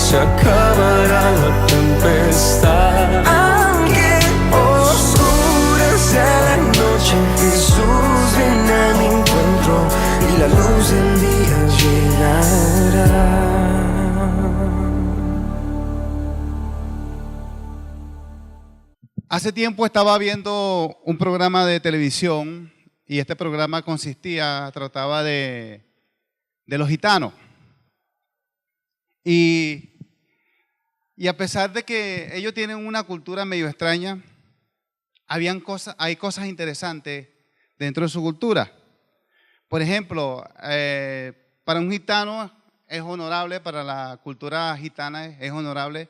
se acabará la tempestad. Aunque oscurezca la noche, Jesús viene a mi encuentro y la luz del día llegará. Hace tiempo estaba viendo un programa de televisión y este programa trataba de los gitanos. Y a pesar de que ellos tienen una cultura medio extraña, hay cosas interesantes dentro de su cultura. Por ejemplo, para un gitano es honorable, para la cultura gitana es honorable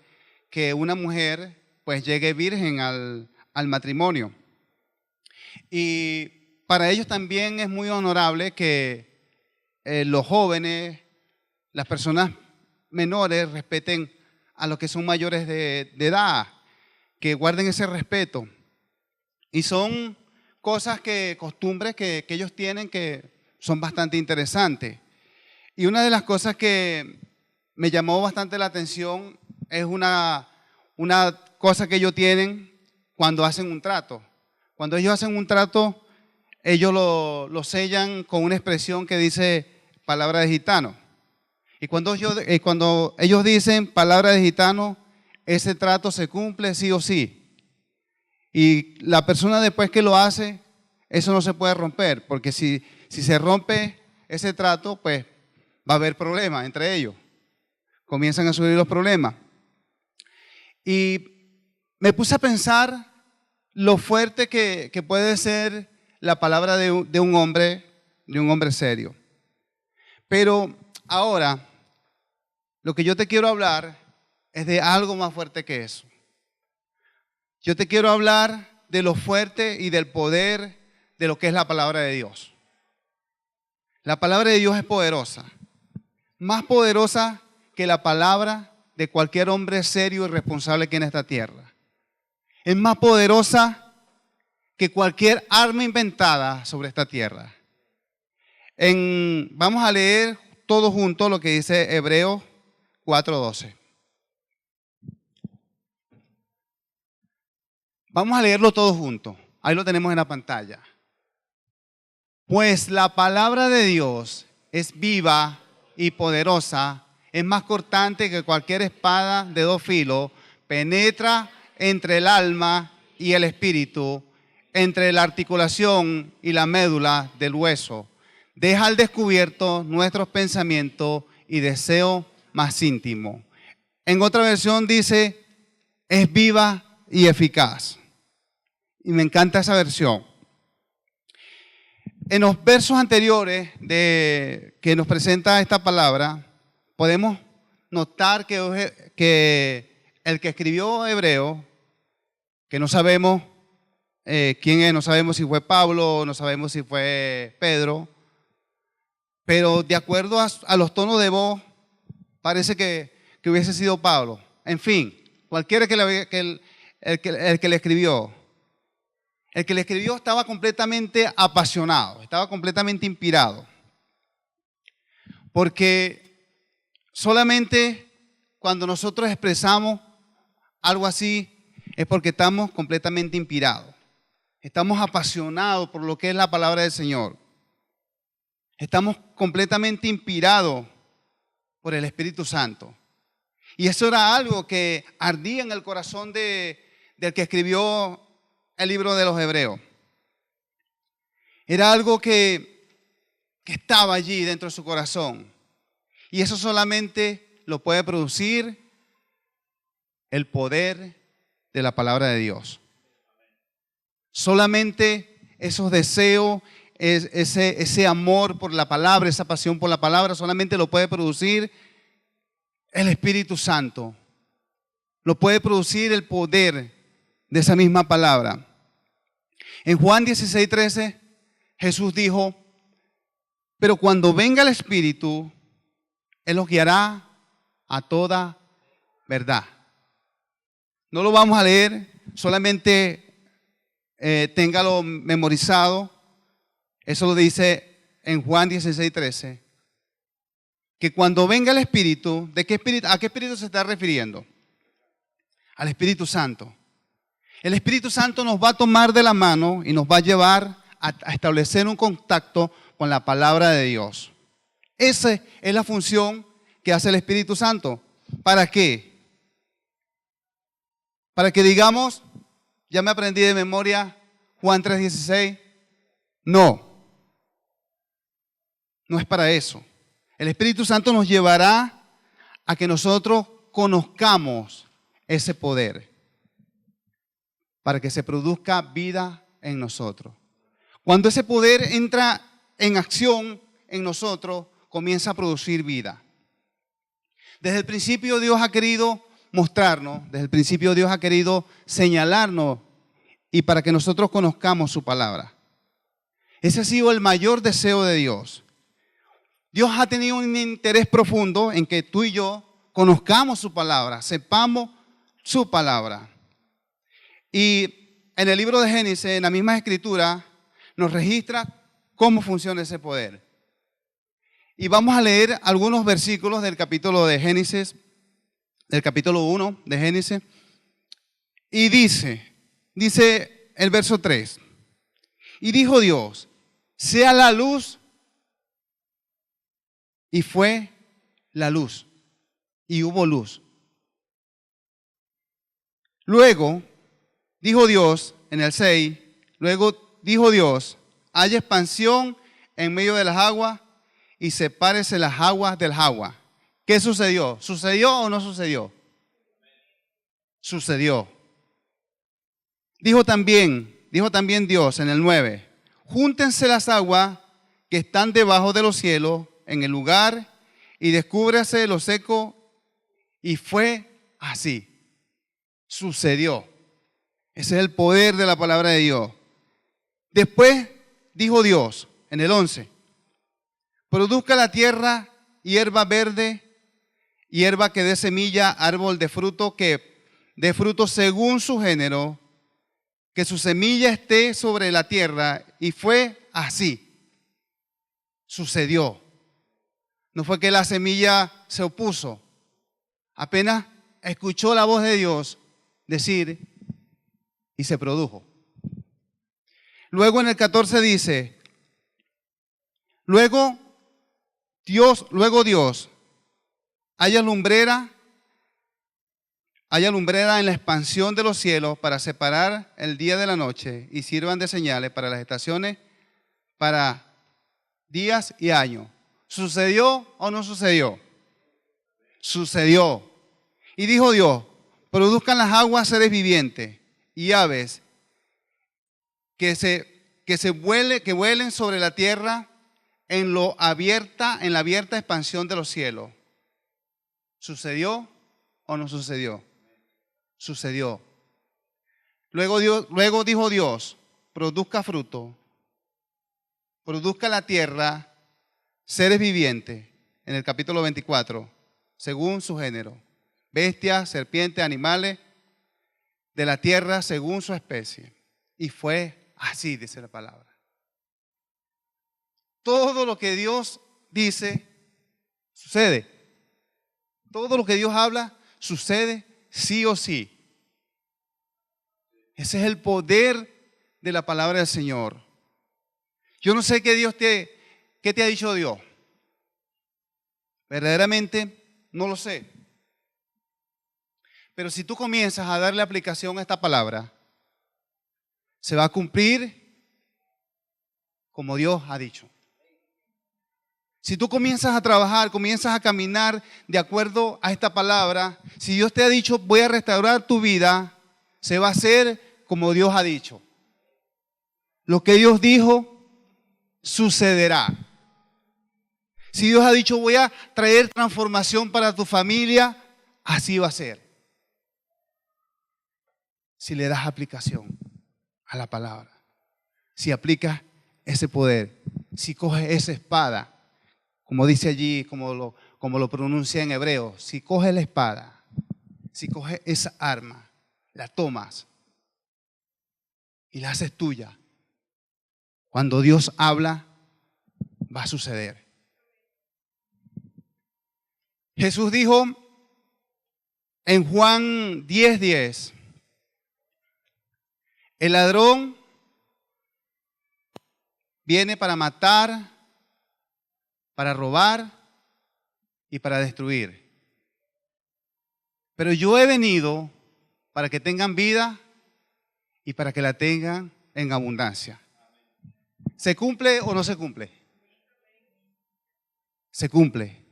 que una mujer pues llegue virgen al matrimonio. Y para ellos también es muy honorable que los jóvenes, las personas menores respeten a los que son mayores de edad, que guarden ese respeto. Y son costumbres que ellos tienen que son bastante interesantes. Y una de las cosas que me llamó bastante la atención es una cosa que ellos tienen cuando hacen un trato. Cuando ellos hacen un trato, ellos lo sellan con una expresión que dice palabra de gitano. Y cuando ellos dicen palabra de gitano, ese trato se cumple sí o sí. Y la persona después que lo hace, eso no se puede romper, porque si se rompe ese trato, pues va a haber problemas entre ellos. Comienzan a subir los problemas. Y me puse a pensar lo fuerte que puede ser la palabra de un hombre serio. Pero ahora, lo que yo te quiero hablar es de algo más fuerte que eso. Yo te quiero hablar de lo fuerte y del poder de lo que es la palabra de Dios. La palabra de Dios es poderosa, más poderosa que la palabra de cualquier hombre serio y responsable aquí en esta tierra. Es más poderosa que cualquier arma inventada sobre esta tierra. Vamos a leer todos juntos lo que dice Hebreos 4:12. Vamos a leerlo todos juntos. Ahí lo tenemos en la pantalla. Pues la palabra de Dios es viva y poderosa, es más cortante que cualquier espada de dos filos, penetra entre el alma y el espíritu, entre la articulación y la médula del hueso. Deja al descubierto nuestros pensamientos y deseos más íntimos. En otra versión dice, es viva y eficaz. Y me encanta esa versión. En los versos anteriores que nos presenta esta palabra, podemos notar que el que escribió Hebreo, que no sabemos quién es, no sabemos si fue Pablo, no sabemos si fue Pedro, pero de acuerdo a los tonos de voz, parece que hubiese sido Pablo. En fin, cualquiera el que le escribió. El que le escribió estaba completamente apasionado, estaba completamente inspirado. Porque solamente cuando nosotros expresamos algo así es porque estamos completamente inspirados. Estamos apasionados por lo que es la palabra del Señor. Estamos completamente inspirados por el Espíritu Santo. Y eso era algo que ardía en el corazón del que escribió el libro de los Hebreos. Era algo que estaba allí dentro de su corazón. Y eso solamente lo puede producir el poder de la palabra de Dios. Solamente esos deseos, ese amor por la palabra, esa pasión por la palabra, solamente lo puede producir el Espíritu Santo. Lo puede producir el poder de esa misma palabra. En Juan 16:13, Jesús dijo, pero cuando venga el Espíritu, Él los guiará a toda verdad. No lo vamos a leer, solamente téngalo memorizado. Eso lo dice en Juan 16:13. que cuando venga el Espíritu, ¿a qué Espíritu se está refiriendo? Al Espíritu Santo. El Espíritu Santo nos va a tomar de la mano y nos va a llevar a establecer un contacto con la palabra de Dios. Esa es la función que hace el Espíritu Santo. ¿Para qué? Para que digamos, ya me aprendí de memoria Juan 3:16. No es para eso. El Espíritu Santo nos llevará a que nosotros conozcamos ese poder, para que se produzca vida en nosotros. Cuando ese poder entra en acción en nosotros, comienza a producir vida. Desde el principio Dios ha querido mostrarnos, desde el principio Dios ha querido señalarnos y para que nosotros conozcamos su palabra. Ese ha sido el mayor deseo de Dios. Dios ha tenido un interés profundo en que tú y yo conozcamos su palabra, sepamos su palabra. Y en el libro de Génesis, en la misma escritura, nos registra cómo funciona ese poder. Y vamos a leer algunos versículos del capítulo de Génesis, del capítulo 1 de Génesis. Y dice el verso 3. Y dijo Dios, sea la luz, y fue la luz, y hubo luz. Luego dijo Dios, en el 6, luego dijo Dios, haya expansión en medio de las aguas y sepárese las aguas del agua. ¿Qué sucedió? ¿Sucedió o no sucedió? Sucedió. Dijo también Dios en el 9, júntense las aguas que están debajo de los cielos en el lugar y descúbrase lo seco, y fue así. Sucedió. Ese es el poder de la palabra de Dios. Después dijo Dios en el 11, produzca la tierra hierba verde, hierba que dé semilla, árbol de fruto que dé fruto según su género, que su semilla esté sobre la tierra, y fue así. Sucedió. No fue que la semilla se opuso. Apenas escuchó la voz de Dios decir y se produjo. Luego en el 14 dice, luego Dios, haya lumbrera en la expansión de los cielos para separar el día de la noche y sirvan de señales para las estaciones, para días y años. ¿Sucedió o no sucedió? Sucedió. Y dijo Dios, produzcan las aguas seres vivientes y aves que vuelen sobre la tierra en la abierta expansión de los cielos. ¿Sucedió o no sucedió? Sucedió. Luego dijo Dios, produzca fruto, produzca la tierra seres vivientes, en el capítulo 24, según su género, bestias, serpientes, animales de la tierra según su especie. Y fue así, dice la palabra. Todo lo que Dios dice, sucede. Todo lo que Dios habla, sucede sí o sí. Ese es el poder de la palabra del Señor. Yo no sé qué te ha dicho Dios. Verdaderamente no lo sé. Pero si tú comienzas a darle aplicación a esta palabra, se va a cumplir como Dios ha dicho. Si tú comienzas a trabajar, comienzas a caminar de acuerdo a esta palabra, si Dios te ha dicho, voy a restaurar tu vida, se va a hacer como Dios ha dicho. Lo que Dios dijo, sucederá. Si Dios ha dicho, voy a traer transformación para tu familia, así va a ser. Si le das aplicación a la palabra, si aplicas ese poder, si coges esa espada, como dice allí, como lo pronuncia en hebreo, si coges la espada, si coges esa arma, la tomas y la haces tuya, cuando Dios habla, va a suceder. Jesús dijo en Juan 10:10, el ladrón viene para matar, para robar y para destruir. Pero yo he venido para que tengan vida y para que la tengan en abundancia. ¿Se cumple o no se cumple? Se cumple.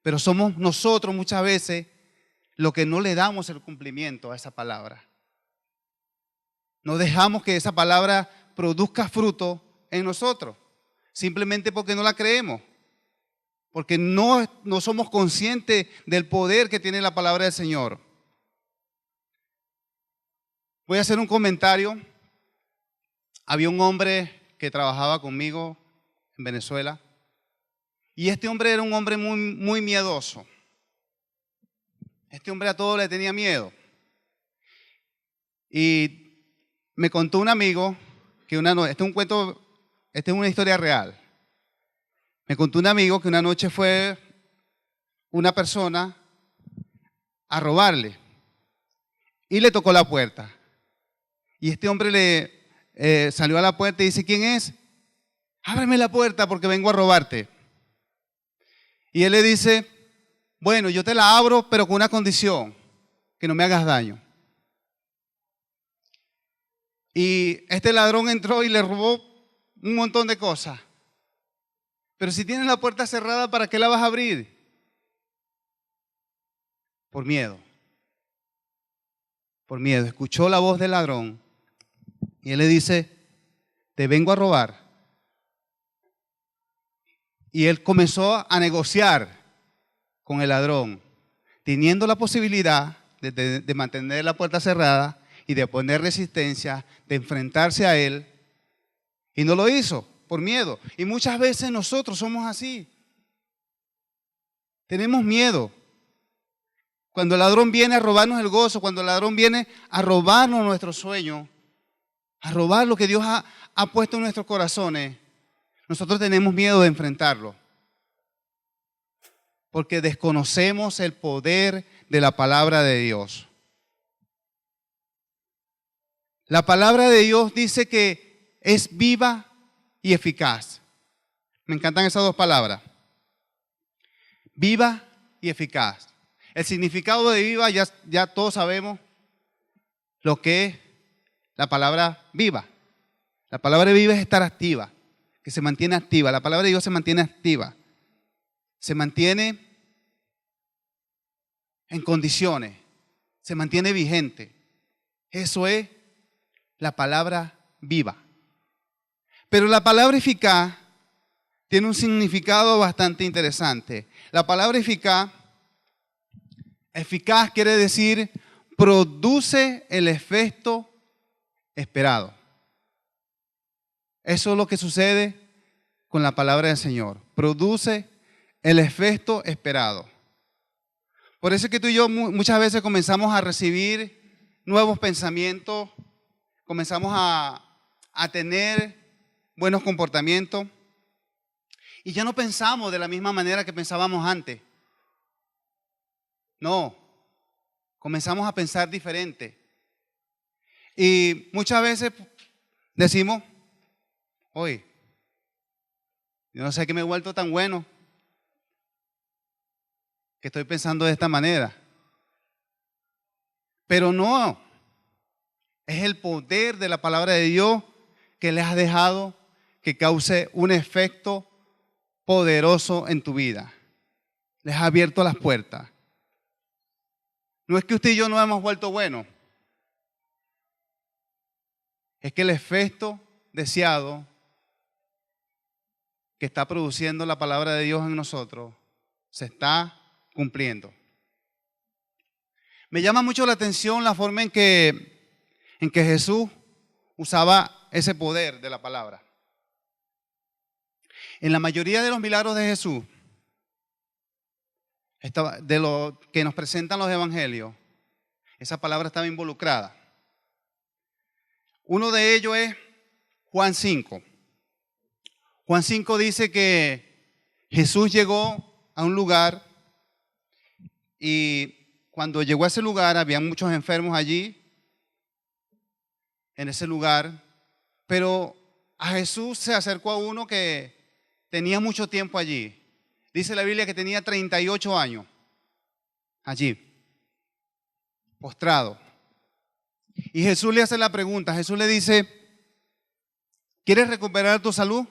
Pero somos nosotros muchas veces los que no le damos el cumplimiento a esa palabra. No dejamos que esa palabra produzca fruto en nosotros, simplemente porque no la creemos, porque no somos conscientes del poder que tiene la palabra del Señor. Voy a hacer un comentario. Había un hombre que trabajaba conmigo en Venezuela y este hombre era un hombre muy miedoso. Este hombre a todo le tenía miedo. Y me contó un amigo que este es un cuento, esta es una historia real. Me contó un amigo que una noche fue una persona a robarle y le tocó la puerta. Y este hombre le salió a la puerta y dice, ¿quién es? Ábreme la puerta porque vengo a robarte. Y él le dice, bueno, yo te la abro, pero con una condición, que no me hagas daño. Y este ladrón entró y le robó un montón de cosas. Pero si tienes la puerta cerrada, ¿para qué la vas a abrir? Por miedo. Por miedo. Escuchó la voz del ladrón y él le dice, te vengo a robar. Y él comenzó a negociar con el ladrón, teniendo la posibilidad de mantener la puerta cerrada y de poner resistencia, de enfrentarse a él. Y no lo hizo por miedo. Y muchas veces nosotros somos así. Tenemos miedo. Cuando el ladrón viene a robarnos el gozo, cuando el ladrón viene a robarnos nuestro sueño, a robar lo que Dios ha puesto en nuestros corazones, nosotros tenemos miedo de enfrentarlo. Porque desconocemos el poder de la palabra de Dios. La palabra de Dios dice que es viva y eficaz. Me encantan esas dos palabras. Viva y eficaz. El significado de viva ya todos sabemos lo que es la palabra viva. La palabra viva es estar activa, que se mantiene activa. La palabra de Dios se mantiene activa. Se mantiene en condiciones, se mantiene vigente. Eso es la palabra viva. Pero la palabra eficaz tiene un significado bastante interesante. La palabra eficaz quiere decir produce el efecto esperado. Eso es lo que sucede con la palabra del Señor. Produce el efecto esperado. Por eso es que tú y yo muchas veces comenzamos a recibir nuevos pensamientos, comenzamos a tener buenos comportamientos y ya no pensamos de la misma manera que pensábamos antes. No, comenzamos a pensar diferente. Y muchas veces decimos, oye, yo no sé qué me he vuelto tan bueno que estoy pensando de esta manera. Pero no, es el poder de la palabra de Dios que les ha dejado que cause un efecto poderoso en tu vida. Les ha abierto las puertas. No es que usted y yo no hemos vuelto buenos. Es que el efecto deseado que está produciendo la palabra de Dios en nosotros se está cumpliendo. Me llama mucho la atención la forma en que Jesús usaba ese poder de la palabra. En la mayoría de los milagros de Jesús, de lo que nos presentan los evangelios, esa palabra estaba involucrada. Uno de ellos es Juan 5. Juan 5 dice que Jesús llegó a un lugar Y cuando llegó a ese lugar, había muchos enfermos allí, en ese lugar, pero a Jesús se acercó a uno que tenía mucho tiempo allí. Dice la Biblia que tenía 38 años allí, postrado. Y Jesús le hace la pregunta, Jesús le dice, ¿quieres recuperar tu salud?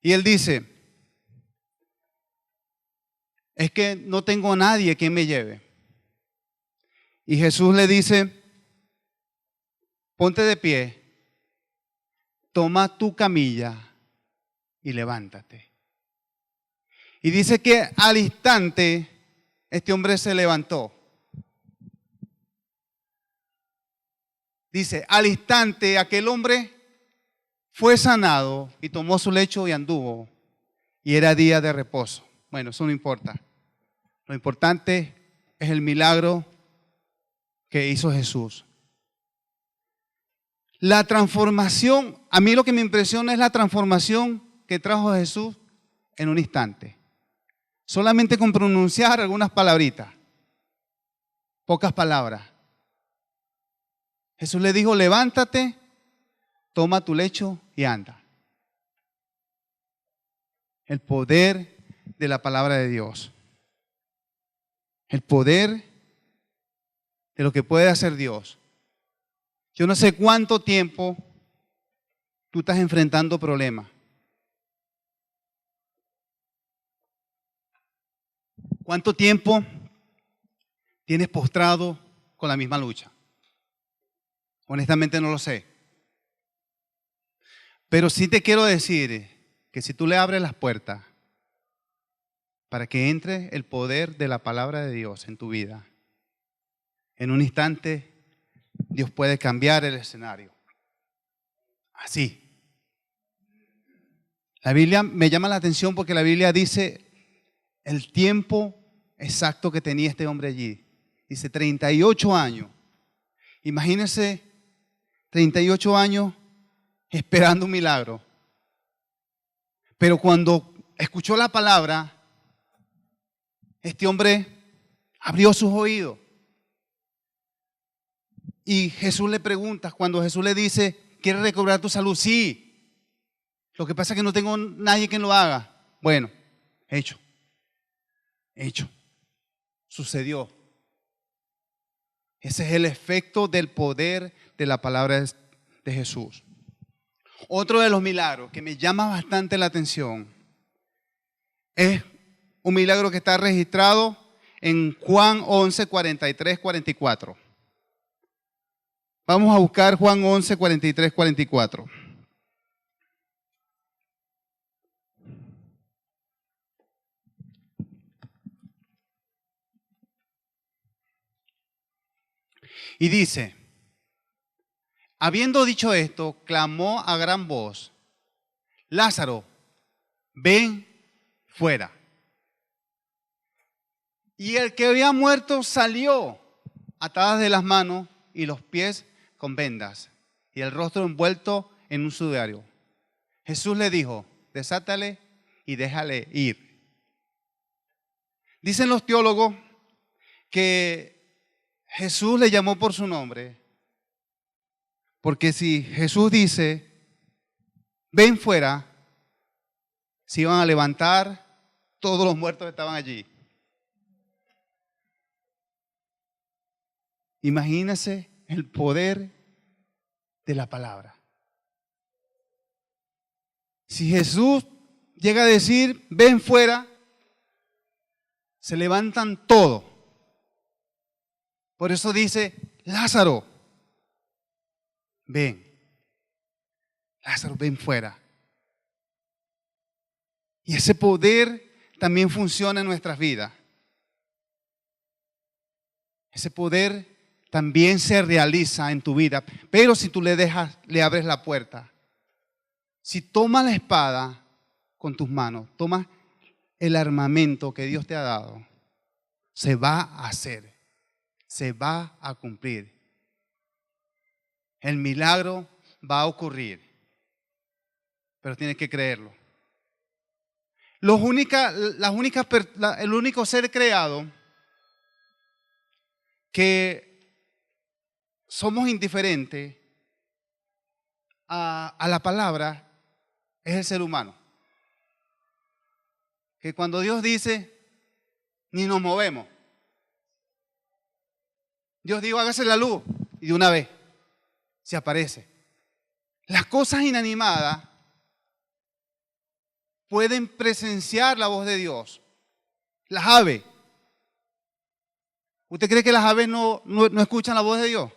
Y él dice, es que no tengo a nadie quien me lleve. Y Jesús le dice, ponte de pie, toma tu camilla y levántate. Y dice que al instante este hombre se levantó. Dice, al instante aquel hombre fue sanado y tomó su lecho y anduvo. Y era día de reposo. Bueno, eso no importa. Lo importante es el milagro que hizo Jesús. La transformación, a mí lo que me impresiona es la transformación que trajo Jesús en un instante. Solamente con pronunciar algunas palabritas, pocas palabras. Jesús le dijo, levántate, toma tu lecho y anda. El poder de la palabra de Dios. El poder de lo que puede hacer Dios. Yo no sé cuánto tiempo tú estás enfrentando problemas. ¿Cuánto tiempo tienes postrado con la misma lucha? Honestamente no lo sé. Pero sí te quiero decir que si tú le abres las puertas para que entre el poder de la palabra de Dios en tu vida, en un instante Dios puede cambiar el escenario. Así. La Biblia me llama la atención porque la Biblia dice el tiempo exacto que tenía este hombre allí. Dice 38 años. Imagínense 38 años esperando un milagro. Pero cuando escuchó la palabra, este hombre abrió sus oídos. Y Jesús le pregunta, cuando Jesús le dice, ¿quieres recobrar tu salud? Sí. Lo que pasa es que no tengo nadie que lo haga. Bueno, hecho. Sucedió. Ese es el efecto del poder de la palabra de Jesús. Otro de los milagros que me llama bastante la atención es un milagro que está registrado en Juan 11, 43, 44. Vamos a buscar Juan 11, 43, 44. Y dice, habiendo dicho esto, clamó a gran voz, Lázaro, ven fuera. Y el que había muerto salió, atadas de las manos y los pies con vendas, y el rostro envuelto en un sudario. Jesús le dijo, desátale y déjale ir. Dicen los teólogos que Jesús le llamó por su nombre, porque si Jesús dice, ven fuera, se iban a levantar todos los muertos que estaban allí. Imagínense el poder de la palabra. Si Jesús llega a decir, ven fuera, se levantan todos. Por eso dice, Lázaro, ven. Lázaro, ven fuera. Y ese poder también funciona en nuestras vidas. Ese poder también se realiza en tu vida. Pero si tú le abres la puerta, si tomas la espada con tus manos, tomas el armamento que Dios te ha dado, se va a hacer, se va a cumplir. El milagro va a ocurrir, pero tienes que creerlo. El único ser creado que somos indiferentes a la palabra es el ser humano. Que cuando Dios dice, ni nos movemos. Dios dijo, hágase la luz, y de una vez se aparece. Las cosas inanimadas pueden presenciar la voz de Dios. Las aves. ¿Usted cree que las aves no escuchan la voz de Dios?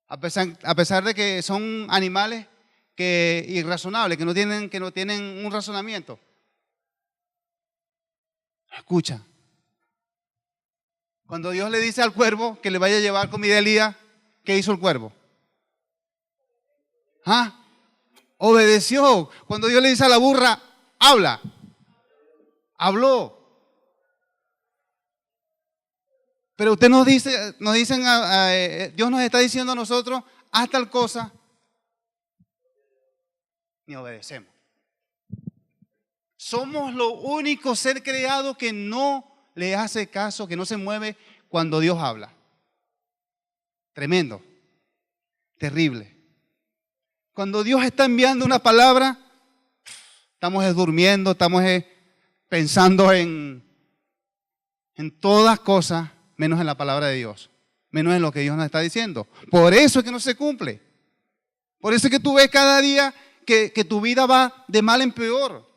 A pesar de que son animales irrazonables, que no tienen un razonamiento. Escucha. Cuando Dios le dice al cuervo que le vaya a llevar comida a Elías, ¿qué hizo el cuervo? Obedeció. Cuando Dios le dice a la burra, habla. Habló. Pero usted Dios nos está diciendo a nosotros, haz tal cosa, ni obedecemos. Somos lo único ser creado que no le hace caso, que no se mueve cuando Dios habla. Tremendo, terrible. Cuando Dios está enviando una palabra, estamos durmiendo, estamos pensando en todas cosas, menos en la palabra de Dios, menos en lo que Dios nos está diciendo. Por eso es que no se cumple. Por eso es que tú ves cada día que tu vida va de mal en peor.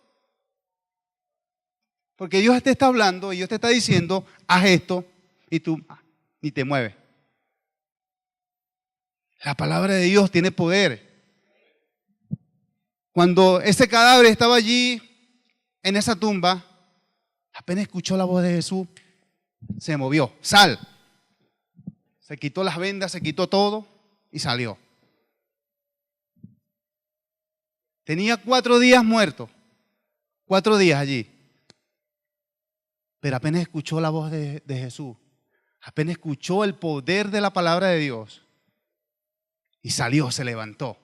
Porque Dios te está hablando y Dios te está diciendo, haz esto, y tú ni te mueves. La palabra de Dios tiene poder. Cuando ese cadáver estaba allí, en esa tumba, apenas escuchó la voz de Jesús, se movió. Sal. Se quitó las vendas, se quitó todo y salió. Tenía 4 días muerto. 4 días allí. Pero apenas escuchó la voz de Jesús, apenas escuchó el poder de la palabra de Dios y salió, se levantó.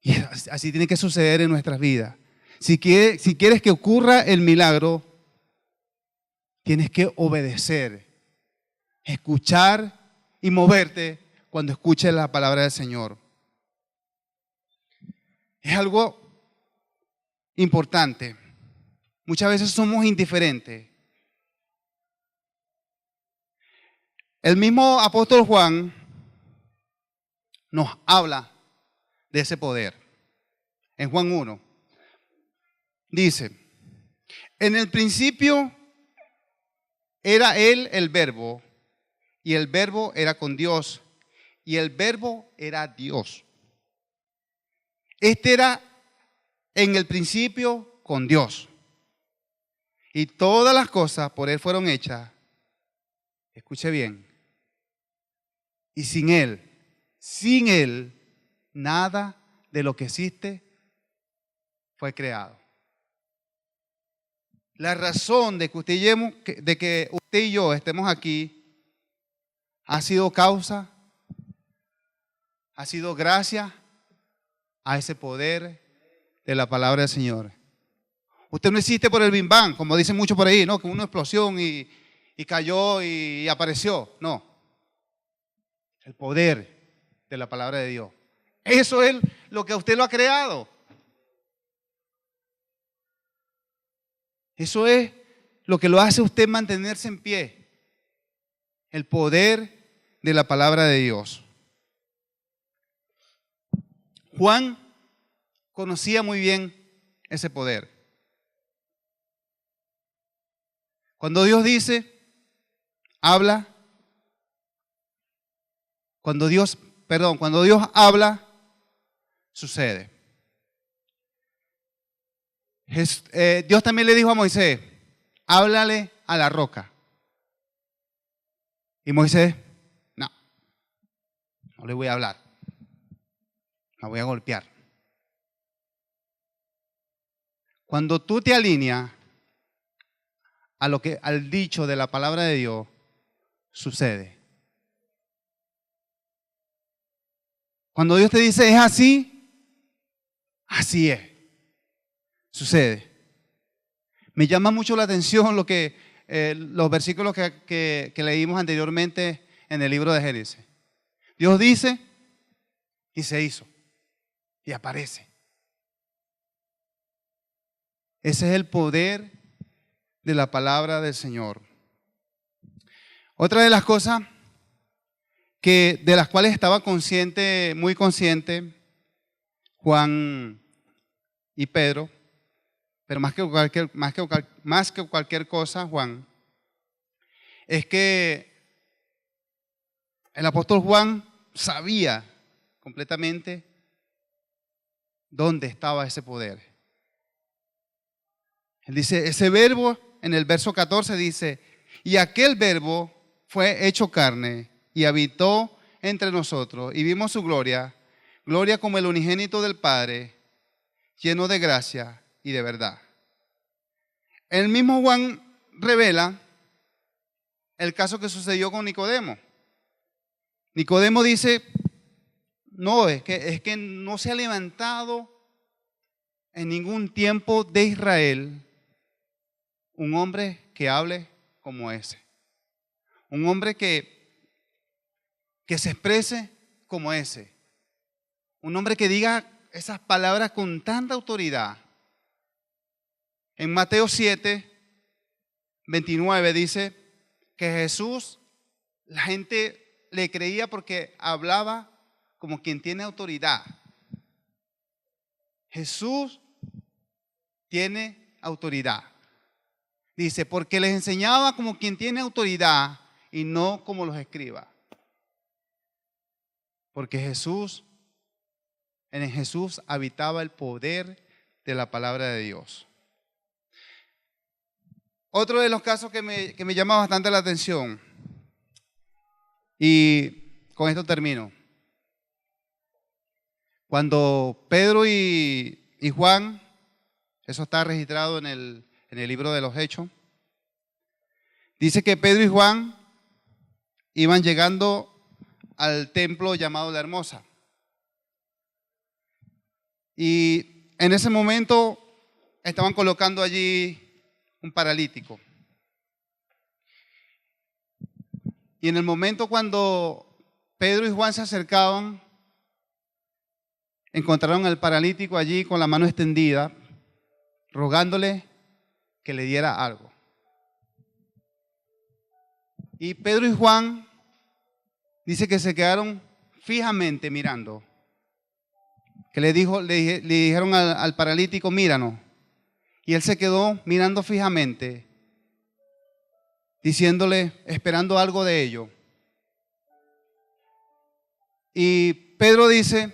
Y así tiene que suceder en nuestras vidas. Si quieres que ocurra el milagro, tienes que obedecer, escuchar y moverte cuando escuches la palabra del Señor. Es algo importante. Muchas veces somos indiferentes. El mismo apóstol Juan nos habla de ese poder. En Juan 1 dice, en el principio era Él el Verbo, y el Verbo era con Dios, y el Verbo era Dios. Este era en el principio con Dios. Y todas las cosas por Él fueron hechas. Escuche bien. Y sin Él, nada de lo que existe fue creado. La razón de que usted y yo estemos aquí ha sido gracias a ese poder de la palabra del Señor. Usted no existe por el Big Bang, como dicen muchos por ahí, ¿no? Que una explosión y cayó y apareció. No. El poder de la palabra de Dios. Eso es lo que a usted lo ha creado. Eso es lo que lo hace a usted mantenerse en pie. El poder de la palabra de Dios. Juan conocía muy bien ese poder. Cuando Dios dice, habla. Cuando Dios habla, sucede. Dios también le dijo a Moisés, háblale a la roca. Y Moisés, no le voy a hablar. La voy a golpear. Cuando tú te alineas al dicho de la palabra de Dios, sucede. Cuando Dios te dice es así, así es. sucede. Me llama mucho la atención los versículos que leímos anteriormente en el libro de Génesis. Dios dice y se hizo y aparece. Ese es el poder de la palabra del Señor. Otra de las cosas de las cuales estaba consciente, muy consciente, Juan y Pedro, pero más que cualquier cosa, Juan, es que el apóstol Juan sabía completamente dónde estaba ese poder. Él dice, ese verbo en el verso 14 dice, y aquel verbo fue hecho carne y habitó entre nosotros y vimos su gloria, gloria como el unigénito del Padre, lleno de gracia y de verdad. El mismo Juan revela el caso que sucedió con Nicodemo. Nicodemo dice, no, es que no se ha levantado en ningún tiempo de Israel un hombre que hable como ese. Un hombre que se exprese como ese. Un hombre que diga esas palabras con tanta autoridad. En Mateo 7, 29 dice que Jesús, la gente le creía porque hablaba como quien tiene autoridad. Jesús tiene autoridad. Dice, porque les enseñaba como quien tiene autoridad y no como los escribas. Porque en Jesús habitaba el poder de la palabra de Dios. Otro de los casos que me llama bastante la atención, y con esto termino. Cuando Pedro y Juan, eso está registrado en el libro de los Hechos, dice que Pedro y Juan iban llegando al templo llamado La Hermosa. Y en ese momento estaban colocando allí un paralítico. Y en el momento cuando Pedro y Juan se acercaban, encontraron al paralítico allí con la mano extendida, rogándole que le diera algo. Y Pedro y Juan dice que se quedaron fijamente mirando. Que le dijeron al paralítico, míranos. Y él se quedó mirando fijamente, diciéndole, esperando algo de ello. Y Pedro dice,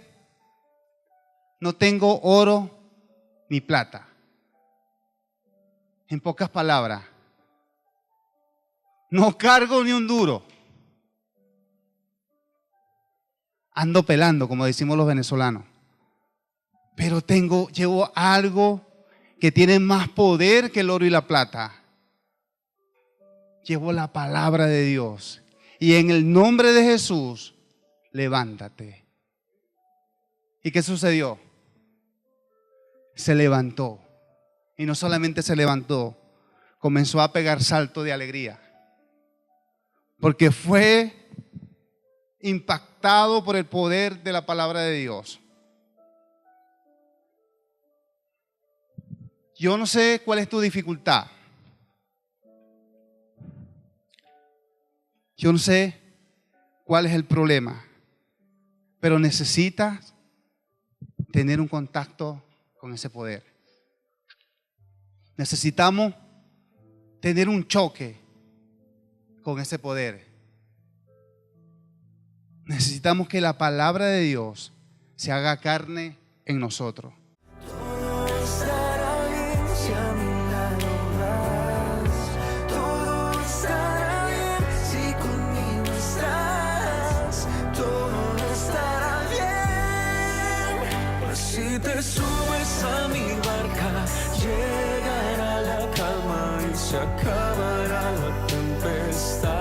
no tengo oro ni plata. En pocas palabras, no cargo ni un duro. Ando pelando, como decimos los venezolanos. Pero llevo algo que tiene más poder que el oro y la plata. Llevo la palabra de Dios. Y en el nombre de Jesús, levántate. ¿Y qué sucedió? Se levantó. Y no solamente se levantó, comenzó a pegar salto de alegría. Porque fue impactado por el poder de la palabra de Dios. Yo no sé cuál es tu dificultad. Yo no sé cuál es el problema. Pero necesitas tener un contacto con ese poder. Necesitamos tener un choque con ese poder. Necesitamos que la palabra de Dios se haga carne en nosotros. Todo estará bien si a mi lado vas. Todo estará bien si conmigo estás. Todo estará bien. Pues si te subes a mi barca, llegará la calma y se acabará la tempestad.